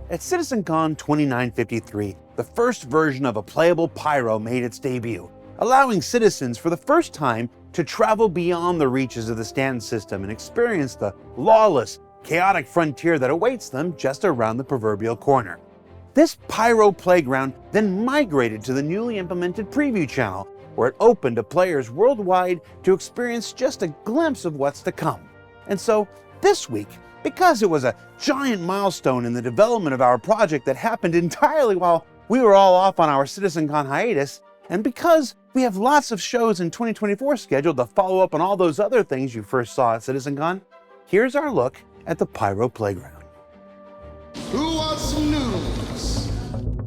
At CitizenCon 2953, the first version of a playable Pyro made its debut, allowing citizens for the first time to travel beyond the reaches of the Stanton system and experience the lawless, chaotic frontier that awaits them just around the proverbial corner. This Pyro playground then migrated to the newly implemented preview channel, where it opened to players worldwide to experience just a glimpse of what's to come. And so, this week, because it was a giant milestone in the development of our project that happened entirely while we were all off on our CitizenCon hiatus, and because we have lots of shows in 2024 scheduled to follow up on all those other things you first saw at CitizenCon, here's our look at the Pyro Playground. Who wants some noodles?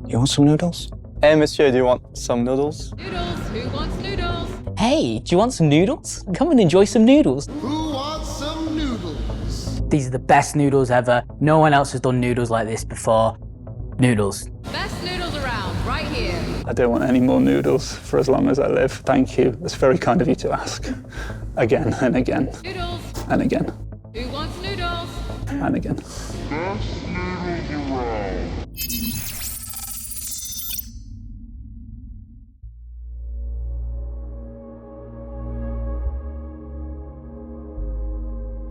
You want some noodles? Hey, monsieur, do you want some noodles? Noodles, who wants noodles? Hey, do you want some noodles? Come and enjoy some noodles. Who wants some noodles? These are the best noodles ever. No one else has done noodles like this before. Noodles. Best noodles around, right here. I don't want any more noodles for as long as I live. Thank you. That's very kind of you to ask. Again and again. Noodles. And again. Who wants noodles? And again.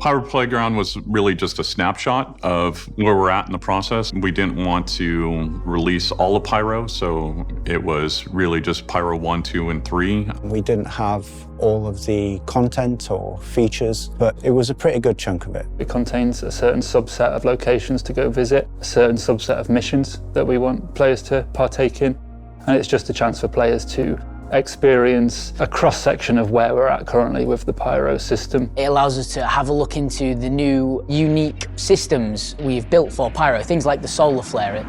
Pyro Playground was really just a snapshot of where we're at in the process. We didn't want to release all of Pyro, so it was really just Pyro 1, 2, and 3. We didn't have all of the content or features, but it was a pretty good chunk of it. It contains a certain subset of locations to go visit, a certain subset of missions that we want players to partake in, and it's just a chance for players to experience a cross-section of where we're at currently with the Pyro system. It allows us to have a look into the new, unique systems we've built for Pyro, things like the solar flare,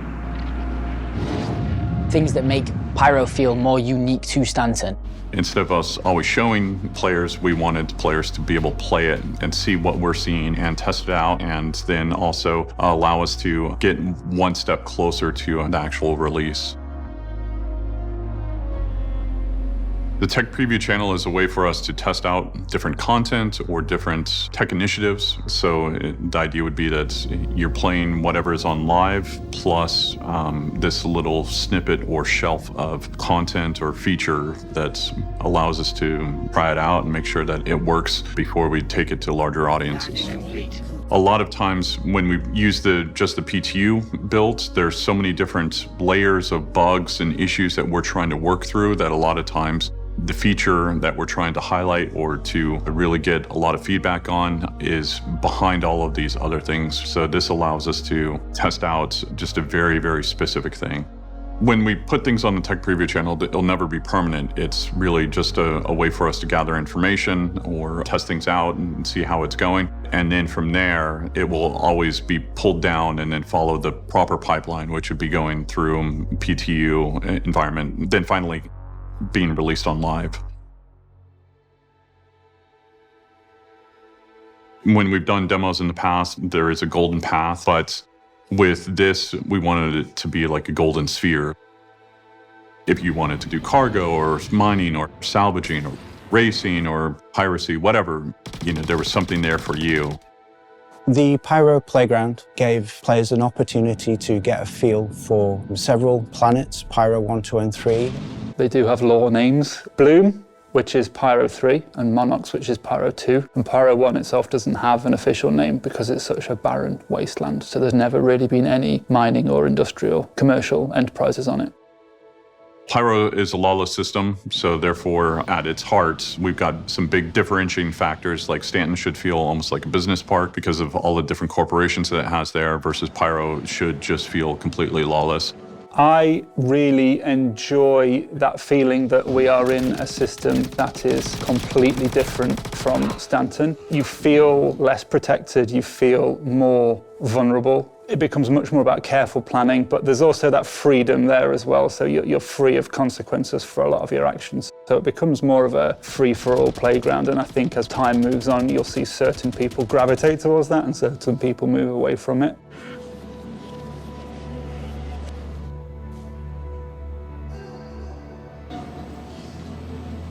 things that make Pyro feel more unique to Stanton. Instead of us always showing players, we wanted players to be able to play it and see what we're seeing and test it out, and then also allow us to get one step closer to an actual release. The Tech Preview channel is a way for us to test out different content or different tech initiatives. So the idea would be that you're playing whatever is on live, plus this little snippet or shelf of content or feature that allows us to try it out and make sure that it works before we take it to larger audiences. A lot of times when we use just the PTU build, there's so many different layers of bugs and issues that we're trying to work through that a lot of times the feature that we're trying to highlight or to really get a lot of feedback on is behind all of these other things. So this allows us to test out just a very, very specific thing. When we put things on the Tech Preview channel, it'll never be permanent. It's really just a way for us to gather information or test things out and see how it's going. And then from there, it will always be pulled down and then follow the proper pipeline, which would be going through PTU environment, then finally being released on live. When we've done demos in the past, there is a golden path, but with this, we wanted it to be like a golden sphere. If you wanted to do cargo or mining or salvaging or racing or piracy, whatever, there was something there for you. The Pyro Playground gave players an opportunity to get a feel for several planets, Pyro 1, 2, and 3. They do have lore names. Bloom, which is Pyro 3, and Monox, which is Pyro 2. And Pyro 1 itself doesn't have an official name because it's such a barren wasteland, so there's never really been any mining or industrial commercial enterprises on it. Pyro is a lawless system, so therefore at its heart, we've got some big differentiating factors, like Stanton should feel almost like a business park because of all the different corporations that it has there, versus Pyro should just feel completely lawless. I really enjoy that feeling that we are in a system that is completely different from Stanton. You feel less protected, you feel more vulnerable. It becomes much more about careful planning, but there's also that freedom there as well, so you're free of consequences for a lot of your actions. So it becomes more of a free-for-all playground, and I think as time moves on, you'll see certain people gravitate towards that and certain people move away from it.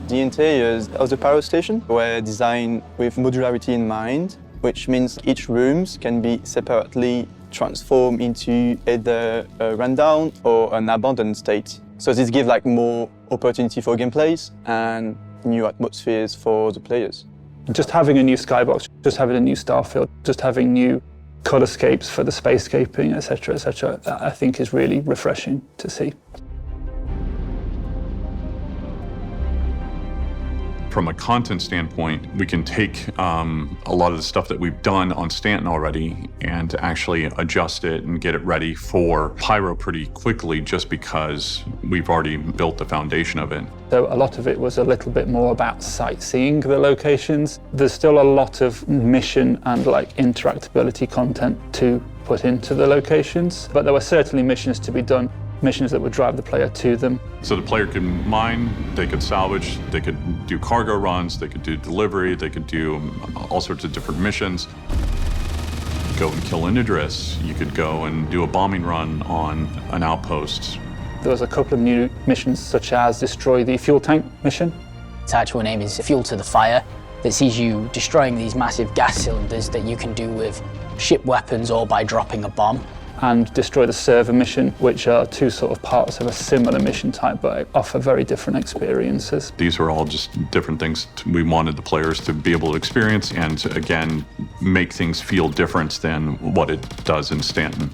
The interiors of the Pyro station were designed with modularity in mind, which means each rooms can be separately transform into either a rundown or an abandoned state. So this gives like more opportunity for gameplays and new atmospheres for the players. Just having a new skybox, just having a new starfield, just having new colorscapes for the spacescaping, etc., I think is really refreshing to see. From a content standpoint, we can take a lot of the stuff that we've done on Stanton already and actually adjust it and get it ready for Pyro pretty quickly just because we've already built the foundation of it. So a lot of it was a little bit more about sightseeing the locations. There's still a lot of mission and like interactability content to put into the locations, but there were certainly missions to be done, missions that would drive the player to them. So the player could mine, they could salvage, they could do cargo runs, they could do delivery, they could do all sorts of different missions. Go and kill an Idris, you could go and do a bombing run on an outpost. There was a couple of new missions such as destroy the fuel tank mission. Its actual name is Fuel to the Fire, that sees you destroying these massive gas cylinders that you can do with ship weapons or by dropping a bomb. And destroy the server mission, which are two sort of parts of a similar mission type, but offer very different experiences. These were all just different things we wanted the players to be able to experience and, again, make things feel different than what it does in Stanton.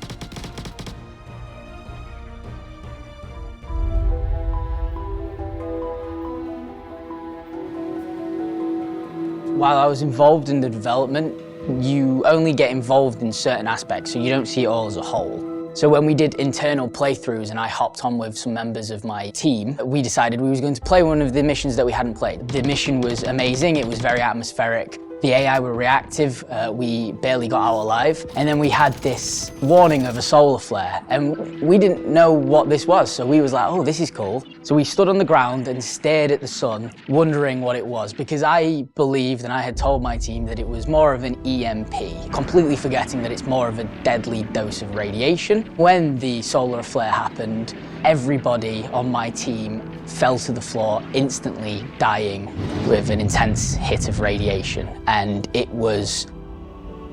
While I was involved in the development, you only get involved in certain aspects, so you don't see it all as a whole. So when we did internal playthroughs and I hopped on with some members of my team, we decided we were going to play one of the missions that we hadn't played. The mission was amazing, it was very atmospheric. The AI were reactive, we barely got out alive. And then we had this warning of a solar flare, and we didn't know what this was, so we was like, oh, this is cool. So we stood on the ground and stared at the sun, wondering what it was, because I believed and I had told my team that it was more of an EMP, completely forgetting that it's more of a deadly dose of radiation. When the solar flare happened, everybody on my team fell to the floor, instantly dying with an intense hit of radiation. And it was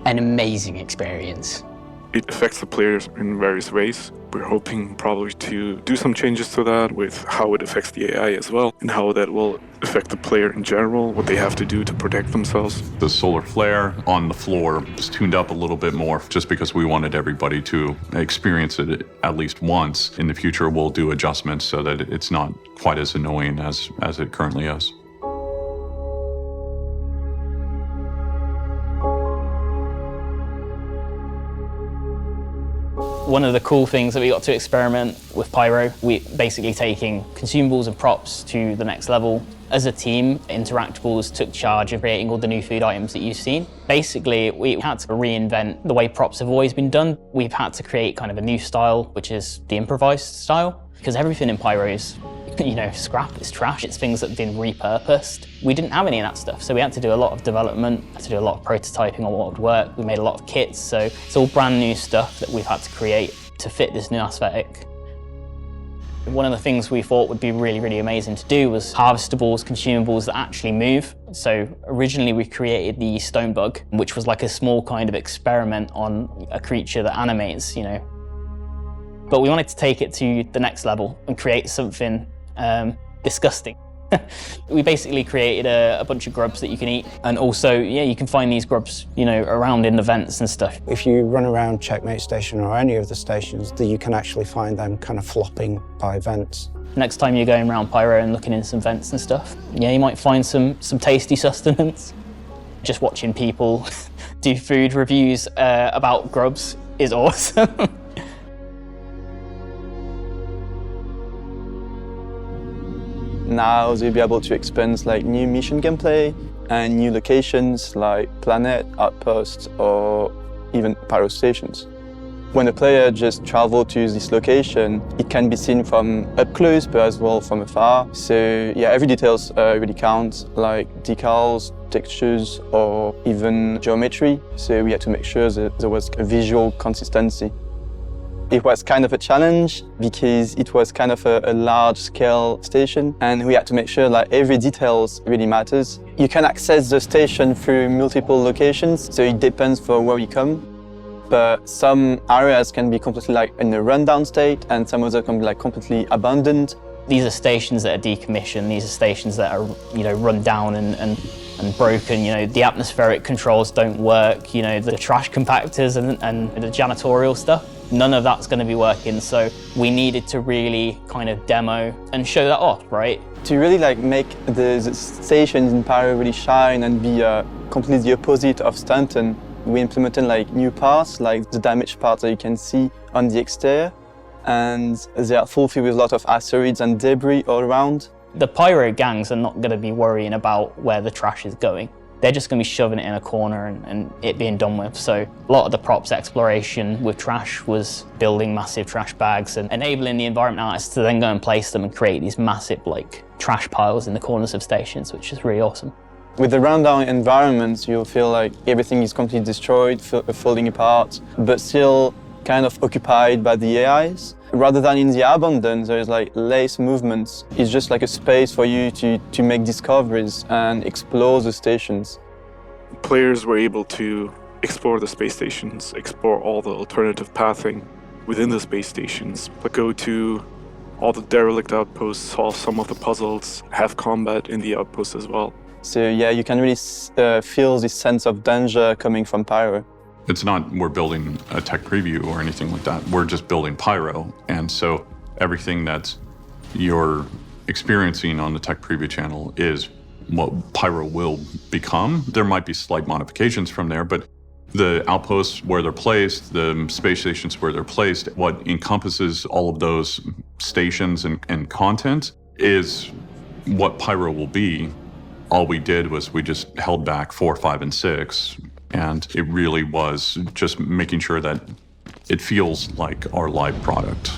an amazing experience. It affects the players in various ways. We're hoping probably to do some changes to that with how it affects the AI as well, and how that will affect the player in general, what they have to do to protect themselves. The solar flare on the floor was tuned up a little bit more just because we wanted everybody to experience it at least once. In the future, we'll do adjustments so that it's not quite as annoying as it currently is. One of the cool things that we got to experiment with Pyro, we basically taking consumables and props to the next level. As a team, Interactables took charge of creating all the new food items that you've seen. Basically, we had to reinvent the way props have always been done. We've had to create kind of a new style, which is the improvised style, because everything in Pyro is, scrap, it's trash, it's things that have been repurposed. We didn't have any of that stuff, so we had to do a lot of development, had to do a lot of prototyping on what would work. We made a lot of kits, so it's all brand new stuff that we've had to create to fit this new aesthetic. One of the things we thought would be really, really amazing to do was harvestables, consumables that actually move. So originally we created the stone bug, which was like a small kind of experiment on a creature that animates, But we wanted to take it to the next level and create something disgusting. We basically created a bunch of grubs that you can eat, and also, you can find these grubs, around in the vents and stuff. If you run around Checkmate Station or any of the stations, you can actually find them kind of flopping by vents. Next time you're going around Pyro and looking in some vents and stuff, you might find some tasty sustenance. Just watching people do food reviews about grubs is awesome. Now they'll be able to experience like new mission gameplay and new locations like planet, outposts, or even Pyro stations. When a player just travels to this location, it can be seen from up close, but as well from afar. So every details really counts, like decals, textures, or even geometry. So we had to make sure that there was a visual consistency. It was kind of a challenge because it was kind of a large-scale station, and we had to make sure that every details really matters. You can access the station through multiple locations, so it depends for where you come. but some areas can be completely like in a rundown state and some others can be like completely abandoned. These are stations that are decommissioned. These are stations that are, run down and broken. The atmospheric controls don't work. The trash compactors and the janitorial stuff. None of that's going to be working. So we needed to really kind of demo and show that off, right? To really like make the stations in Pyro really shine and be completely the opposite of Stanton, we implemented like new parts, like the damaged parts that you can see on the exterior. And they are full filled with a lot of asteroids and debris all around. The Pyro gangs are not going to be worrying about where the trash is going. They're just going to be shoving it in a corner and it being done with. So a lot of the props exploration with trash was building massive trash bags and enabling the environment artists to then go and place them and create these massive trash piles in the corners of stations, which is really awesome. With the rundown environments, you'll feel like everything is completely destroyed, falling apart, but still kind of occupied by the AIs. Rather than in the abandoned, there's like less movements. It's just like a space for you to make discoveries and explore the stations. Players were able to explore the space stations, explore all the alternative pathing within the space stations, but go to all the derelict outposts, solve some of the puzzles, have combat in the outposts as well. So yeah, you can really feel this sense of danger coming from Pyro. It's not we're building a tech preview or anything like that. We're just building Pyro. And so everything that you're experiencing on the tech preview channel is what Pyro will become. There might be slight modifications from there, but the outposts where they're placed, the space stations where they're placed, what encompasses all of those stations and content is what Pyro will be. All we did was we just held back 4, 5, and 6. And it really was just making sure that it feels like our live product.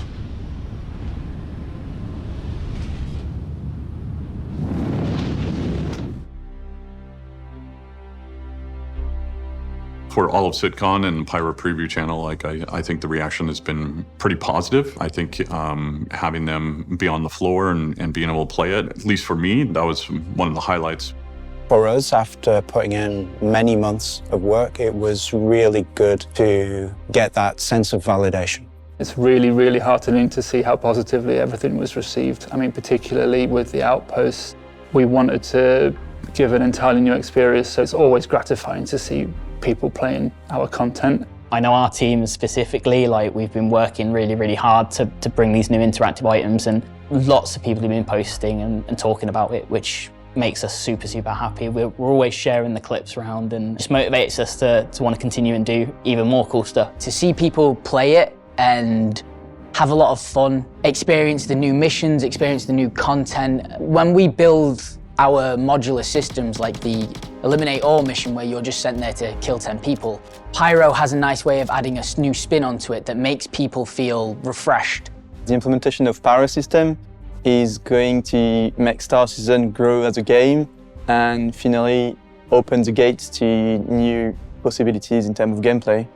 For all of SitCon and Pyro Preview channel, I think the reaction has been pretty positive. I think having them be on the floor and being able to play it, at least for me, that was one of the highlights. For us, after putting in many months of work, it was really good to get that sense of validation. It's really, really heartening to see how positively everything was received. I mean, particularly with the outposts, we wanted to give an entirely new experience, so it's always gratifying to see people playing our content. I know our team specifically, we've been working really, really hard to bring these new interactive items, and lots of people have been posting and talking about it, which makes us super, super happy. We're always sharing the clips around and just motivates us to want to continue and do even more cool stuff. To see people play it and have a lot of fun, experience the new missions, experience the new content. When we build our modular systems like the Eliminate All mission where you're just sent there to kill 10 people, Pyro has a nice way of adding a new spin onto it that makes people feel refreshed. The implementation of Pyro system is going to make Star Citizen grow as a game and finally open the gates to new possibilities in terms of gameplay.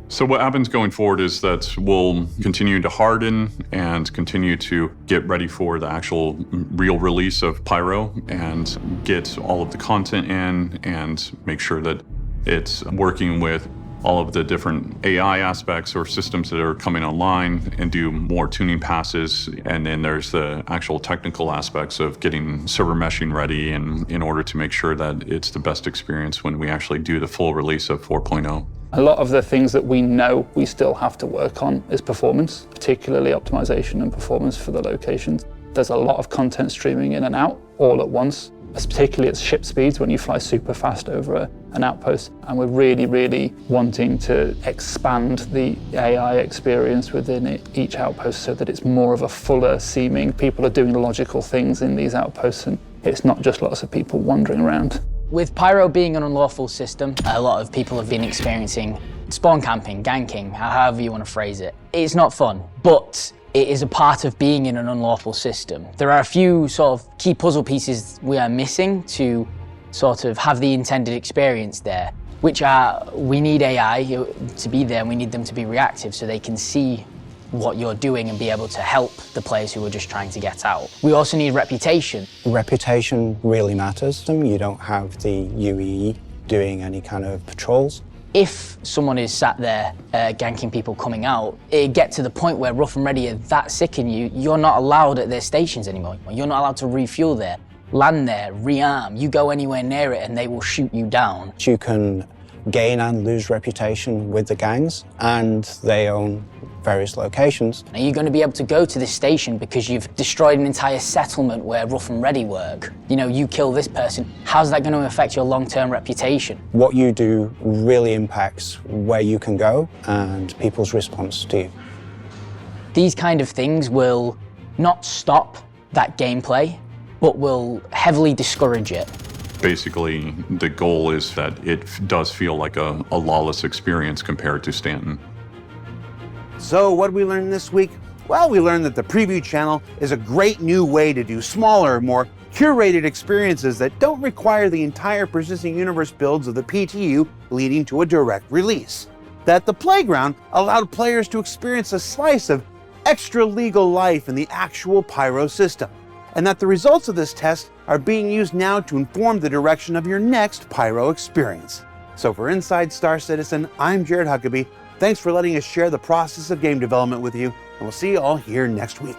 So what happens going forward is that we'll continue to harden and continue to get ready for the actual real release of Pyro and get all of the content in and make sure that it's working with all of the different AI aspects or systems that are coming online and do more tuning passes. And then there's the actual technical aspects of getting server meshing ready and in order to make sure that it's the best experience when we actually do the full release of 4.0. A lot of the things that we know we still have to work on is performance, particularly optimization and performance for the locations. There's a lot of content streaming in and out all at once, particularly at ship speeds when you fly super fast over an outpost. And we're really, really wanting to expand the AI experience within each outpost so that it's more of a fuller seeming. People are doing logical things in these outposts and it's not just lots of people wandering around. With Pyro being an unlawful system, a lot of people have been experiencing spawn camping, ganking, however you want to phrase it. It's not fun, but it is a part of being in an unlawful system. There are a few sort of key puzzle pieces we are missing to sort of have the intended experience there, which are we need AI to be there and we need them to be reactive so they can see what you're doing and be able to help the players who are just trying to get out. We also need reputation. Reputation really matters. You don't have the UEE doing any kind of patrols. If someone is sat there ganking people coming out, it get to the point where Rough and Ready are that sick in you, you're not allowed at their stations anymore. You're not allowed to refuel there, land there, rearm. You go anywhere near it and they will shoot you down. You can gain and lose reputation with the gangs, and they own various locations. Are you going to be able to go to this station because you've destroyed an entire settlement where Rough and Ready work? You know, you kill this person. How's that going to affect your long-term reputation? What you do really impacts where you can go and people's response to you. These kind of things will not stop that gameplay, but will heavily discourage it. Basically, the goal is that it does feel like a Lawless experience compared to Stanton. So what did we learn this week? Well, we learned that the preview channel is a great new way to do smaller, more curated experiences that don't require the entire persistent universe builds of the PTU leading to a direct release. That the playground allowed players to experience a slice of extra legal life in the actual Pyro system. And that the results of this test are being used now to inform the direction of your next Pyro experience. So for Inside Star Citizen, I'm Jared Huckabee. Thanks for letting us share the process of game development with you, and we'll see you all here next week.